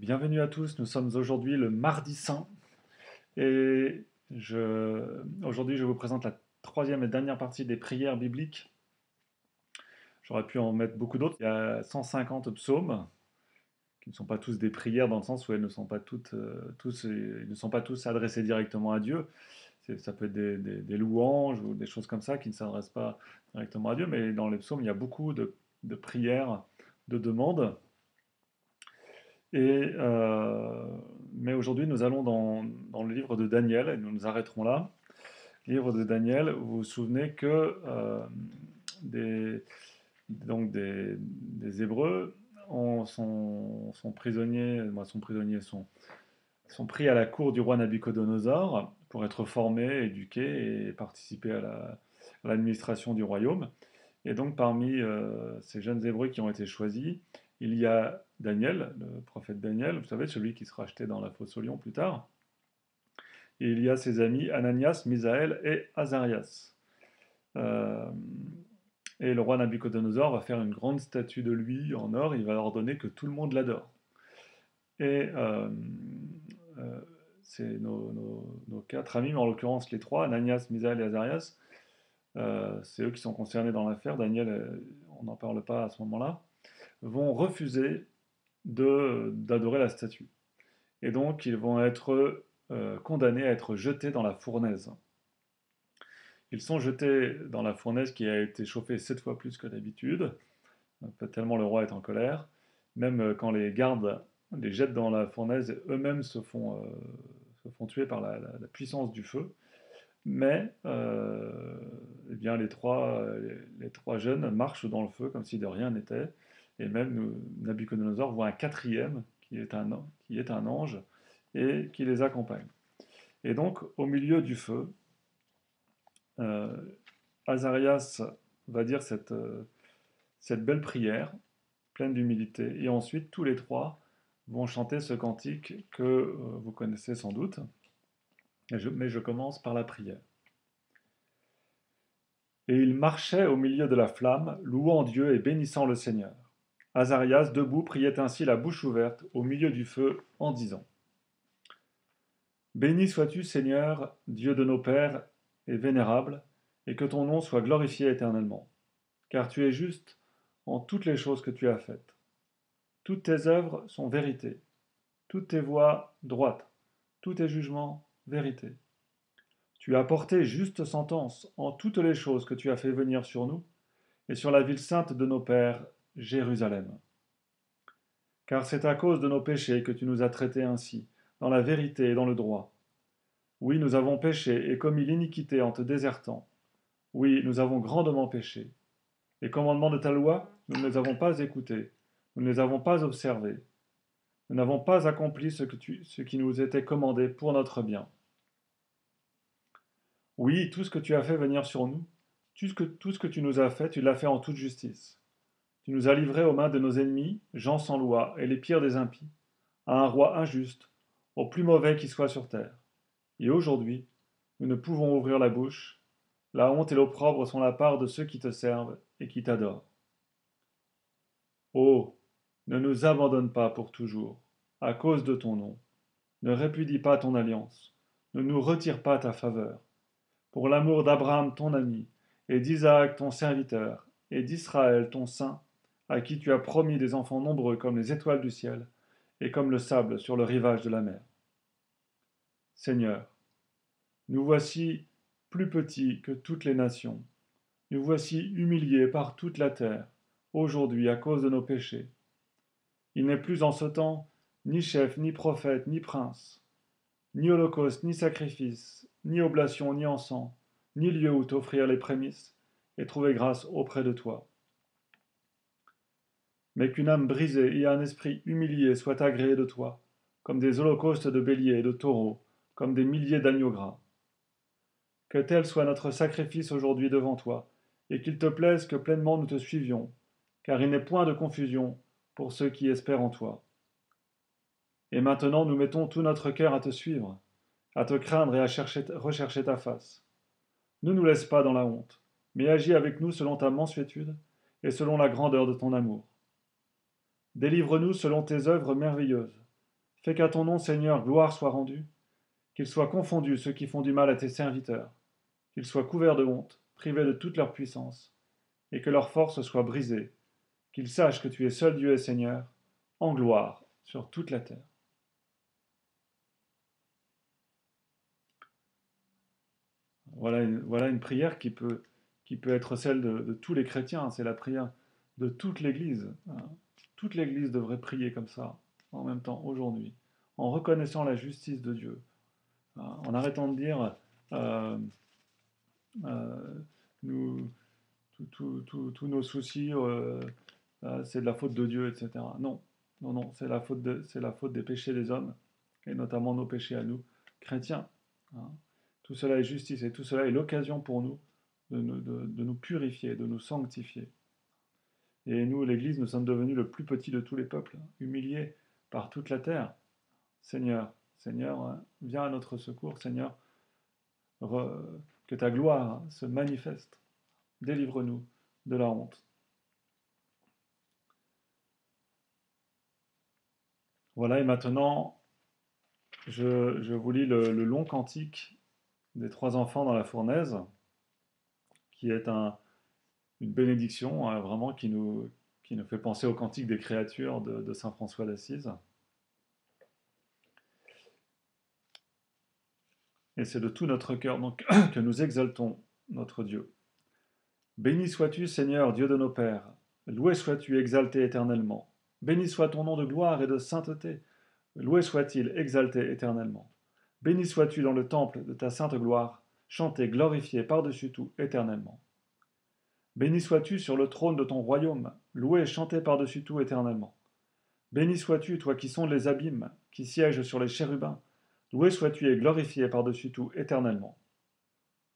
Bienvenue à tous, nous sommes aujourd'hui le mardi saint et aujourd'hui je vous présente la troisième et dernière partie des prières bibliques. J'aurais pu en mettre beaucoup d'autres. Il y a 150 psaumes qui ne sont pas tous des prières dans le sens où elles ne sont pas ils ne sont pas tous adressés directement à Dieu. Ça peut être des louanges ou des choses comme ça qui ne s'adressent pas directement à Dieu, mais dans les psaumes il y a beaucoup de prières, de demandes. Et, mais aujourd'hui, nous allons dans le livre de Daniel, et nous nous arrêterons là. Livre de Daniel, vous vous souvenez que des, des Hébreux sont prisonniers, sont pris à la cour du roi Nabuchodonosor pour être formés, éduqués et participer à l'administration du royaume. Et donc parmi ces jeunes Hébreux qui ont été choisis, il y a Daniel, le prophète Daniel, vous savez, celui qui sera jeté dans la fosse au lion plus tard. Et il y a ses amis Ananias, Misaël et Azarias. Euh, et le roi Nabuchodonosor va faire une grande statue de lui en or, il va ordonner que tout le monde l'adore. Et euh, c'est nos quatre amis, mais en l'occurrence les trois, Ananias, Misaël et Azarias, c'est eux qui sont concernés dans l'affaire. Daniel, on n'en parle pas à ce moment-là, vont refuser d'adorer la statue. Et donc, ils vont être condamnés à être jetés dans la fournaise. Ils sont jetés dans la fournaise qui a été chauffée 7 fois plus que d'habitude, tellement le roi est en colère. Même quand les gardes les jettent dans la fournaise, eux-mêmes se font tuer par la puissance du feu. Mais eh bien, les trois jeunes marchent dans le feu comme si de rien n'était. Et même Nabucodonosor voit un quatrième qui est un ange et qui les accompagne. Et donc, au milieu du feu, euh, Azarias va dire cette belle prière, pleine d'humilité. Et ensuite, tous les trois vont chanter ce cantique que vous connaissez sans doute. Mais je commence par la prière. Et il marchait au milieu de la flamme, louant Dieu et bénissant le Seigneur. Azarias, debout, priait ainsi la bouche ouverte au milieu du feu, en disant: Béni sois-tu, Seigneur, Dieu de nos pères, et vénérable, et que ton nom soit glorifié éternellement. Car tu es juste en toutes les choses que tu as faites. Toutes tes œuvres sont vérité, toutes tes voies droites, tous tes jugements vérité. Tu as porté juste sentence en toutes les choses que tu as fait venir sur nous, et sur la ville sainte de nos pères, Jérusalem. Car c'est à cause de nos péchés que tu nous as traités ainsi, dans la vérité et dans le droit. Oui, nous avons péché et commis l'iniquité en te désertant. Oui, nous avons grandement péché. Les commandements de ta loi, nous ne les avons pas écoutés, nous ne les avons pas observés. Nous n'avons pas accompli ce qui nous était commandé pour notre bien. Oui, tout ce que tu as fait venir sur nous, tout ce que tu nous as fait, tu l'as fait en toute justice. Tu nous as livrés aux mains de nos ennemis, gens sans loi, et les pires des impies, à un roi injuste, au plus mauvais qui soit sur terre. Et aujourd'hui, nous ne pouvons ouvrir la bouche. La honte et l'opprobre sont la part de ceux qui te servent et qui t'adorent. Oh, ne nous abandonne pas pour toujours, à cause de ton nom. Ne répudie pas ton alliance. Ne nous retire pas ta faveur. Pour l'amour d'Abraham ton ami, et d'Isaac ton serviteur, et d'Israël ton saint, à qui tu as promis des enfants nombreux comme les étoiles du ciel, et comme le sable sur le rivage de la mer. Seigneur, nous voici plus petits que toutes les nations. Nous voici humiliés par toute la terre, aujourd'hui à cause de nos péchés. Il n'est plus en ce temps ni chef, ni prophète, ni prince, ni holocauste, ni sacrifice, ni oblation, ni encens, ni lieu où t'offrir les prémices et trouver grâce auprès de toi. Mais qu'une âme brisée et un esprit humilié soient agréés de toi, comme des holocaustes de béliers et de taureaux, comme des milliers d'agneaux gras. Que tel soit notre sacrifice aujourd'hui devant toi, et qu'il te plaise que pleinement nous te suivions, car il n'est point de confusion pour ceux qui espèrent en toi. Et maintenant nous mettons tout notre cœur à te suivre, à te craindre et à rechercher ta face. Ne nous laisse pas dans la honte, mais agis avec nous selon ta mansuétude et selon la grandeur de ton amour. Délivre-nous selon tes œuvres merveilleuses, Fais qu'à ton nom, Seigneur, gloire soit rendue. Qu'ils soient confondus ceux qui font du mal à tes serviteurs. Qu'ils soient couverts de honte, privés de toute leur puissance, et que leur force soit brisée. Qu'ils sachent que tu es seul Dieu et Seigneur, en gloire sur toute la terre. Voilà une prière qui peut être celle de tous les chrétiens. C'est la prière de toute l'Église. Toute l'Église devrait prier comme ça, en même temps, aujourd'hui, en reconnaissant la justice de Dieu, en arrêtant de dire euh, euh, nous, tous nos soucis, c'est de la faute de Dieu, etc. Non, non, non, c'est la faute des péchés des hommes, et notamment nos péchés à nous, chrétiens. Hein. Tout cela est justice, et tout cela est l'occasion pour nous de nous purifier, de nous sanctifier. Et nous, l'Église, nous sommes devenus le plus petit de tous les peuples, humiliés par toute la terre. Seigneur, Seigneur, viens à notre secours, Seigneur, que ta gloire se manifeste. Délivre-nous de la honte. Voilà, et maintenant, je vous lis le long cantique des trois enfants dans la fournaise, qui est une bénédiction, hein, vraiment, qui nous fait penser au cantique des créatures de saint François d'Assise. Et c'est de tout notre cœur donc que nous exaltons notre Dieu. Béni sois-tu, Seigneur, Dieu de nos pères. Loué sois-tu, exalté éternellement. Béni soit ton nom de gloire et de sainteté. Loué soit-il, exalté éternellement. Béni sois-tu dans le temple de ta sainte gloire, chanté, glorifié par-dessus tout éternellement. Béni sois-tu sur le trône de ton royaume, loué et chanté par-dessus tout éternellement. Béni sois-tu, toi qui sondes les abîmes, qui sièges sur les chérubins, loué sois-tu et glorifié par-dessus tout éternellement.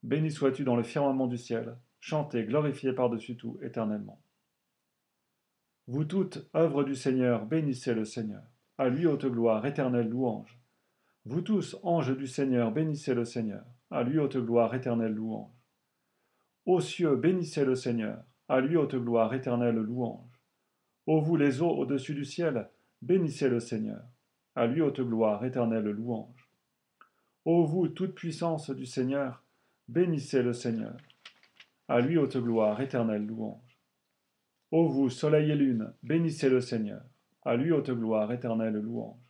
Béni sois-tu dans le firmament du ciel, chanté, glorifié par-dessus tout éternellement. Vous toutes, œuvres du Seigneur, bénissez le Seigneur. À lui haute gloire, éternelle louange. Vous tous, anges du Seigneur, bénissez le Seigneur. À lui haute gloire, éternelle louange. Ô cieux, bénissez le Seigneur. À lui haute gloire, éternelle louange. Ô vous les eaux au-dessus du ciel, bénissez le Seigneur. À lui haute gloire, éternelle louange. Ô vous, toute puissance du Seigneur, bénissez le Seigneur. À lui haute gloire, éternelle louange. Ô vous, soleil et lune, bénissez le Seigneur. À lui haute gloire, éternelle louange.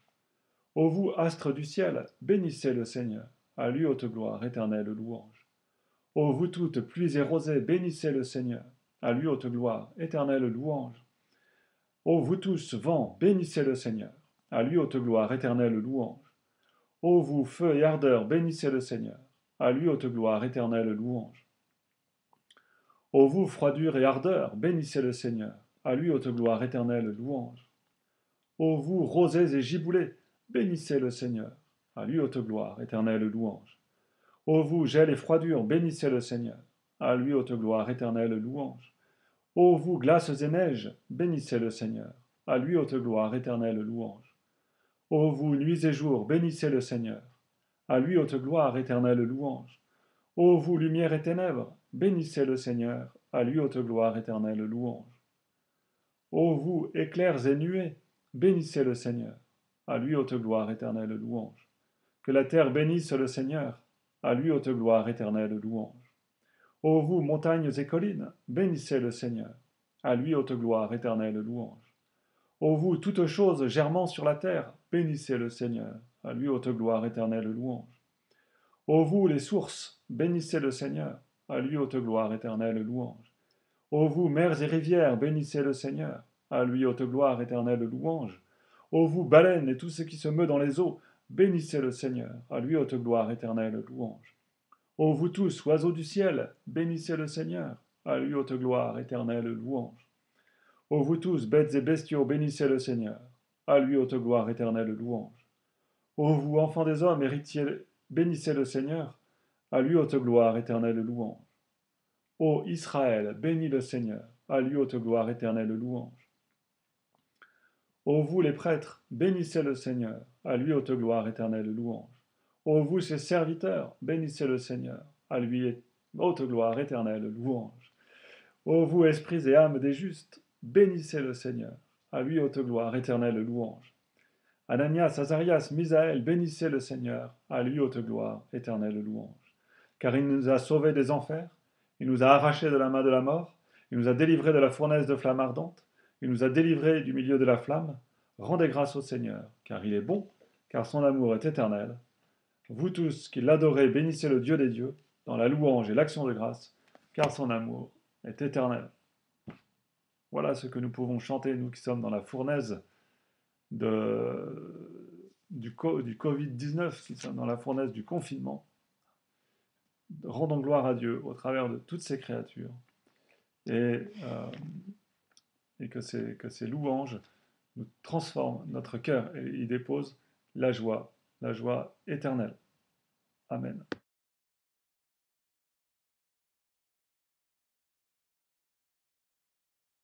Ô vous, astres du ciel, bénissez le Seigneur. À lui haute gloire, éternelle louange. Ô vous toutes, pluies et rosées, bénissez le Seigneur. À lui haute gloire, éternelle louange. Ô vous tous, vents, bénissez le Seigneur. À lui haute gloire, éternelle louange. Ô vous, feu et ardeur, bénissez le Seigneur. À lui haute gloire, éternelle louange. Ô vous, froidure et ardeur, bénissez le Seigneur. À lui haute gloire, éternelle louange. Ô vous, rosées et giboulées, bénissez le Seigneur. À lui haute gloire, éternelle louange. Ô vous, gel et froidure, bénissez le Seigneur. À lui haute gloire, éternelle louange. Ô vous, glaces et neiges, bénissez le Seigneur. À lui haute gloire, éternelle louange. Ô vous, nuits et jours, bénissez le Seigneur. À lui haute gloire, éternelle louange. Ô vous, lumière et ténèbres, bénissez le Seigneur. À lui haute gloire, éternelle louange. Ô vous, éclairs et nuées, bénissez le Seigneur. À lui haute gloire, éternelle louange. Que la terre bénisse le Seigneur. À lui haute gloire, éternelle louange. Ô vous, montagnes et collines, bénissez le Seigneur. À lui haute gloire, éternelle louange. Ô vous, toutes choses germant sur la terre, bénissez le Seigneur. À lui haute gloire, éternelle louange. Ô vous, les sources, bénissez le Seigneur. À lui haute gloire, éternelle louange. Ô vous, mers et rivières, bénissez le Seigneur. À lui haute gloire, éternelle louange. Ô vous, baleines et tout ce qui se meut dans les eaux, bénissez le Seigneur. À lui haute gloire, éternelle louange. Ô vous tous, oiseaux du ciel, bénissez le Seigneur. À lui haute gloire, éternelle louange. Ô vous tous, bêtes et bestiaux, bénissez le Seigneur. À lui haute gloire, éternelle louange. Ô vous, enfants des hommes, héritiers, bénissez le Seigneur. À lui haute gloire, éternelle louange. Ô Israël, bénis le Seigneur. À lui haute gloire, éternelle louange. Ô vous les prêtres, bénissez le Seigneur. À lui haute gloire, éternelle louange. Ô vous ses serviteurs, bénissez le Seigneur. À lui haute gloire, éternelle louange. Ô vous esprits et âmes des justes, bénissez le Seigneur. À lui haute gloire, éternelle louange. Ananias, Azarias, Misaël, bénissez le Seigneur, à lui haute gloire, éternelle louange. Car il nous a sauvés des enfers, il nous a arrachés de la main de la mort, il nous a délivrés de la fournaise de flamme ardente, il nous a délivrés du milieu de la flamme. Rendez grâce au Seigneur, car il est bon, car son amour est éternel. Vous tous qui l'adorez, bénissez le Dieu des dieux, dans la louange et l'action de grâce, car son amour est éternel. Voilà ce que nous pouvons chanter, nous qui sommes dans la fournaise du Covid-19, qui sommes dans la fournaise du confinement. Rendons gloire à Dieu au travers de toutes ces créatures et, euh, et que ces louanges nous transforment notre cœur et y déposent la joie éternelle. Amen.